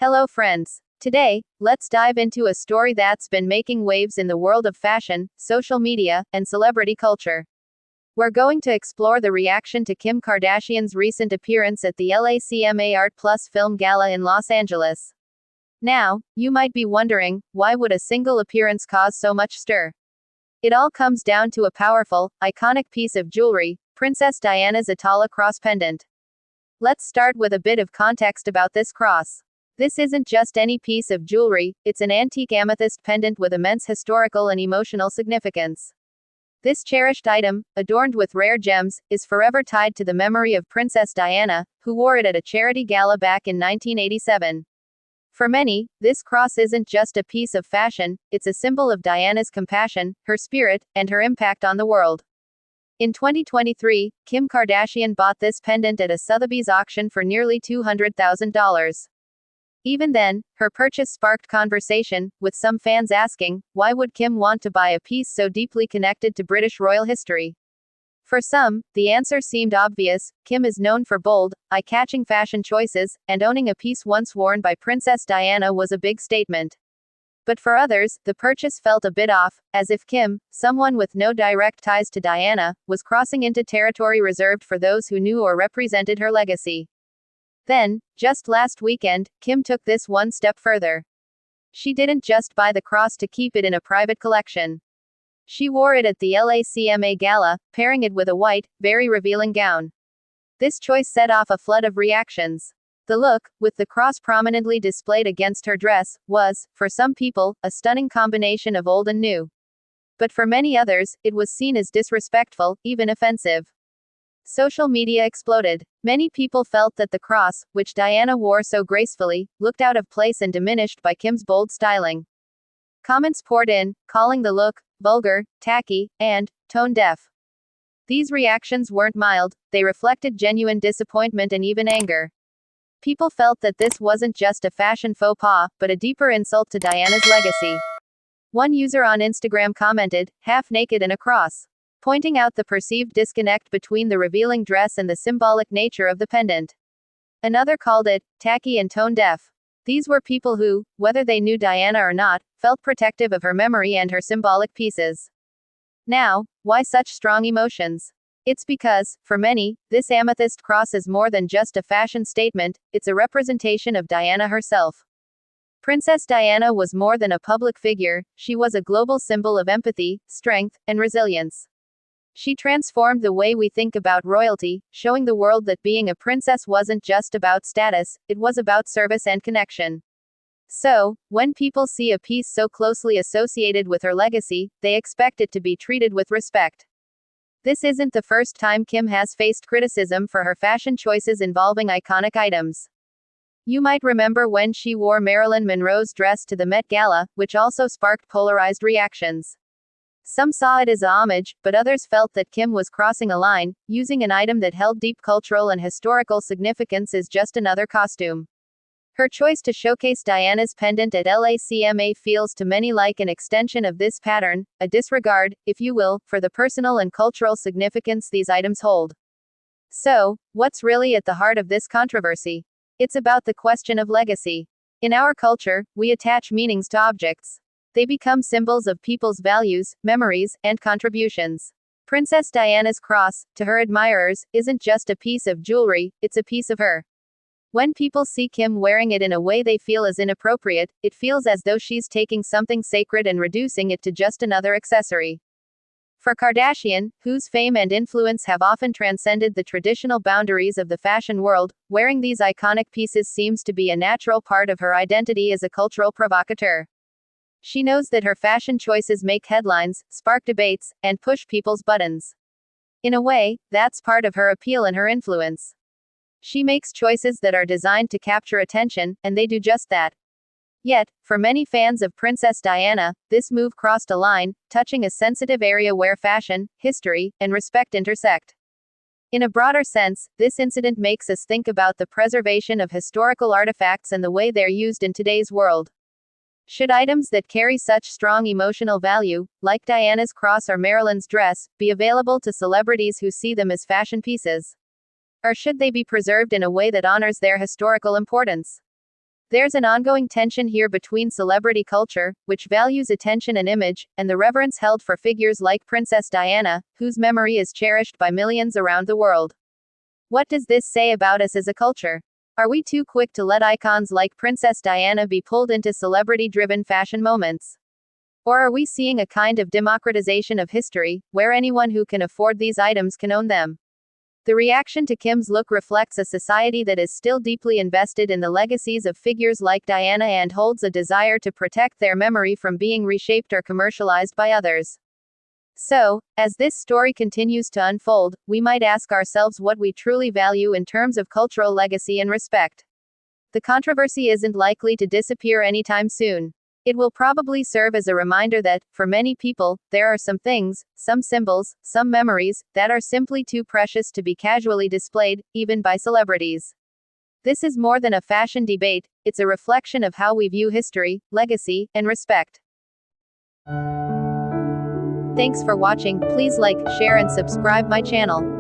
Hello friends. Today, let's dive into a story that's been making waves in the world of fashion, social media, and celebrity culture. We're going to explore the reaction to Kim Kardashian's recent appearance at the LACMA Art Plus Film Gala in Los Angeles. Now, you might be wondering, why would a single appearance cause so much stir? It all comes down to a powerful, iconic piece of jewelry, Princess Diana's Attallah Cross pendant. Let's start with a bit of context about this cross. This isn't just any piece of jewelry, it's an antique amethyst pendant with immense historical and emotional significance. This cherished item, adorned with rare gems, is forever tied to the memory of Princess Diana, who wore it at a charity gala back in 1987. For many, this cross isn't just a piece of fashion, it's a symbol of Diana's compassion, her spirit, and her impact on the world. In 2023, Kim Kardashian bought this pendant at a Sotheby's auction for nearly $200,000. Even then, her purchase sparked conversation, with some fans asking, why would Kim want to buy a piece so deeply connected to British royal history? For some, the answer seemed obvious. Kim is known for bold, eye-catching fashion choices, and owning a piece once worn by Princess Diana was a big statement. But for others, the purchase felt a bit off, as if Kim, someone with no direct ties to Diana, was crossing into territory reserved for those who knew or represented her legacy. Then, just last weekend, Kim took this one step further. She didn't just buy the cross to keep it in a private collection. She wore it at the LACMA Gala, pairing it with a white, very revealing gown. This choice set off a flood of reactions. The look, with the cross prominently displayed against her dress, was, for some people, a stunning combination of old and new. But for many others, it was seen as disrespectful, even offensive. Social media exploded. Many people felt that the cross, which Diana wore so gracefully, looked out of place and diminished by Kim's bold styling. Comments poured in, calling the look vulgar, tacky, and tone-deaf. These reactions weren't mild, they reflected genuine disappointment and even anger. People felt that this wasn't just a fashion faux pas, but a deeper insult to Diana's legacy. One user on Instagram commented, "half naked in a cross," pointing out the perceived disconnect between the revealing dress and the symbolic nature of the pendant. Another called it tacky and tone-deaf. These were people who, whether they knew Diana or not, felt protective of her memory and her symbolic pieces. Now, why such strong emotions? It's because, for many, this amethyst cross is more than just a fashion statement, it's a representation of Diana herself. Princess Diana was more than a public figure, she was a global symbol of empathy, strength, and resilience. She transformed the way we think about royalty, showing the world that being a princess wasn't just about status, it was about service and connection. So, when people see a piece so closely associated with her legacy, they expect it to be treated with respect. This isn't the first time Kim has faced criticism for her fashion choices involving iconic items. You might remember when she wore Marilyn Monroe's dress to the Met Gala, which also sparked polarized reactions. Some saw it as a homage, but others felt that Kim was crossing a line, using an item that held deep cultural and historical significance as just another costume. Her choice to showcase Diana's pendant at LACMA feels to many like an extension of this pattern, a disregard, if you will, for the personal and cultural significance these items hold. So, what's really at the heart of this controversy? It's about the question of legacy. In our culture, we attach meanings to objects. They become symbols of people's values, memories, and contributions. Princess Diana's cross, to her admirers, isn't just a piece of jewelry, it's a piece of her. When people see Kim wearing it in a way they feel is inappropriate, it feels as though she's taking something sacred and reducing it to just another accessory. For Kardashian, whose fame and influence have often transcended the traditional boundaries of the fashion world, wearing these iconic pieces seems to be a natural part of her identity as a cultural provocateur. She knows that her fashion choices make headlines, spark debates, and push people's buttons. In a way, that's part of her appeal and her influence. She makes choices that are designed to capture attention, and they do just that. Yet, for many fans of Princess Diana, this move crossed a line, touching a sensitive area where fashion, history, and respect intersect. In a broader sense, this incident makes us think about the preservation of historical artifacts and the way they're used in today's world. Should items that carry such strong emotional value, like Diana's cross or Marilyn's dress, be available to celebrities who see them as fashion pieces? Or should they be preserved in a way that honors their historical importance? There's an ongoing tension here between celebrity culture, which values attention and image, and the reverence held for figures like Princess Diana, whose memory is cherished by millions around the world. What does this say about us as a culture? Are we too quick to let icons like Princess Diana be pulled into celebrity-driven fashion moments? Or are we seeing a kind of democratization of history, where anyone who can afford these items can own them? The reaction to Kim's look reflects a society that is still deeply invested in the legacies of figures like Diana and holds a desire to protect their memory from being reshaped or commercialized by others. So, as this story continues to unfold, we might ask ourselves what we truly value in terms of cultural legacy and respect. The controversy isn't likely to disappear anytime soon. It will probably serve as a reminder that, for many people, there are some things, some symbols, some memories, that are simply too precious to be casually displayed, even by celebrities. This is more than a fashion debate, it's a reflection of how we view history, legacy, and respect. Thanks for watching. Please like, share and subscribe my channel.